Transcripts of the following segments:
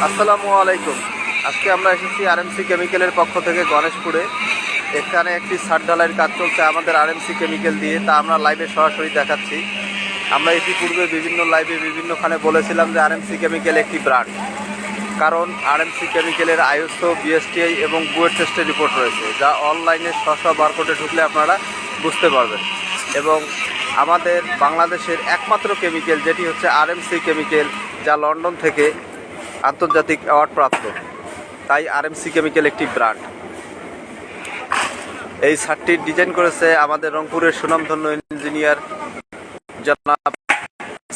আসসালামু আলাইকুম। আজকে আমরা এসেছি আরএমসি কেমিক্যালের পক্ষ থেকে গণেশপুরে। এখানে একটি ছাদ ঢালাইয়ের কাজ চলছে আমাদের আরএমসি কেমিক্যাল দিয়ে, তা আমরা লাইভে সরাসরি দেখাচ্ছি। আমরা ইতিপূর্বে বিভিন্ন লাইভে বিভিন্নখানে বলেছিলাম যে আরএমসি কেমিক্যাল একটি ব্র্যান্ড, কারণ আরএমসি কেমিক্যালের আইএসও, বিএসটিআই এবং বুয়েট টেস্টের রিপোর্ট রয়েছে, যা অনলাইনে বারকোডে ঢুকলে আপনারা বুঝতে পারবেন। এবং আমাদের বাংলাদেশের একমাত্র কেমিক্যাল যেটি হচ্ছে আরএমসি কেমিক্যাল, যা লন্ডন থেকে আন্তর্জাতিক অ্যাওয়ার্ড প্রাপ্ত, তাই আরএমসি কেমিক্যাল একটি ব্র্যান্ড। এই ছাদটি ডিজাইন করেছে আমাদের রংপুরের সুনামধন্য ইঞ্জিনিয়ার জনাব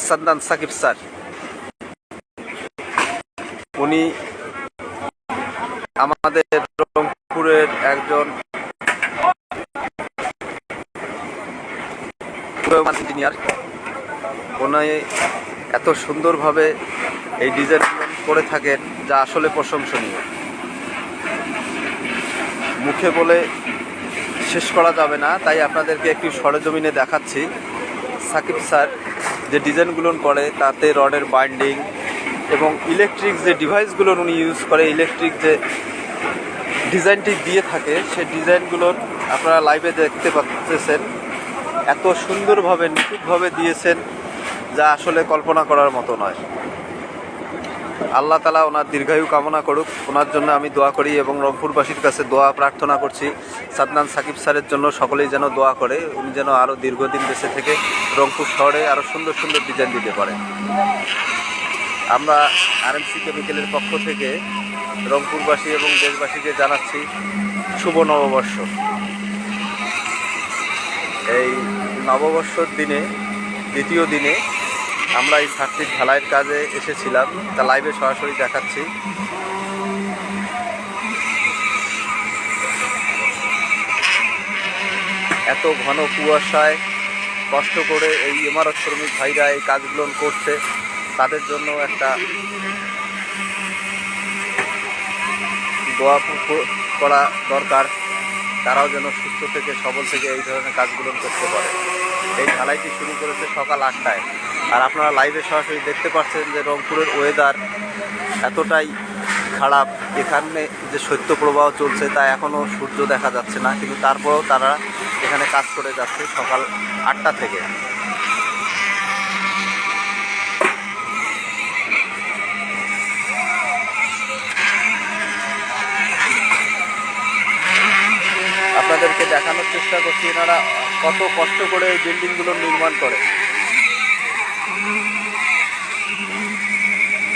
সাদনান সাকিব স্যার। উনি আমাদের রংপুরের একজন ইঞ্জিনিয়ার। উনি এত সুন্দরভাবে এই ডিজাইন করে থাকেন, যা আসলে প্রশংসনীয়। মুখে বলে শেষ করা যাবে না, তাই আপনাদেরকে একটু সরেজমিনে দেখাচ্ছি। সাকিব স্যার যে ডিজাইনগুলো করে, তাতে রডের বাইন্ডিং এবং ইলেকট্রিক যে ডিভাইসগুলো উনি ইউজ করে, ইলেকট্রিক যে ডিজাইনটি দিয়ে থাকে, সেই ডিজাইনগুলোর আপনারা লাইভে দেখতে পাচ্ছেন। এত সুন্দরভাবে নিখুঁতভাবে দিয়েছেন, যা আসলে কল্পনা করার মতো নয়। আল্লাহ তাআলা ওনার দীর্ঘায়ু কামনা করুক, ওনার জন্য আমি দোয়া করি এবং রংপুরবাসীর কাছে দোয়া প্রার্থনা করছি। সাদনান সাকিব স্যারের জন্য সকলেই যেন দোয়া করে, উনি যেন আরও দীর্ঘদিন দেশে থেকে রংপুর শহরে আরও সুন্দর সুন্দর ডিজাইন দিতে পারেন। আমরা আরএমসি কেমিক্যালের পক্ষ থেকে রংপুরবাসী এবং দেশবাসীকে জানাচ্ছি শুভ নববর্ষ। এই নববর্ষর দিনে, দ্বিতীয় দিনে আমরা এই ছাদটির ঢালাইয়ের কাজে এসেছিলাম, তা লাইভে সরাসরি দেখাচ্ছি। এত ঘন কুয়াশায় কষ্ট করে এই ইমারত শ্রমিক ভাইরা এই কাজগুলো করছে, তাদের জন্য একটা দোয়া করা দরকার। তারাও যেন সুস্থ থেকে সবল থেকে এই ধরনের কাজগুলো করতে পারে। এই ঢালাইটি শুরু করেছে সকাল 8টায়, আর আপনারা লাইভে সরাসরি দেখতে পাচ্ছেন যে রংপুরের ওয়েদার এতটাই খারাপ। এখানে যে শৈত্যপ্রবাহ চলছে, তা এখনও সূর্য দেখা যাচ্ছে না, কিন্তু তারপরেও তারা এখানে কাজ করে যাচ্ছে সকাল 8টা থেকে। আপনাদেরকে দেখানোর চেষ্টা করছি এনারা কত কষ্ট করে এই বিল্ডিংগুলো নির্মাণ করে।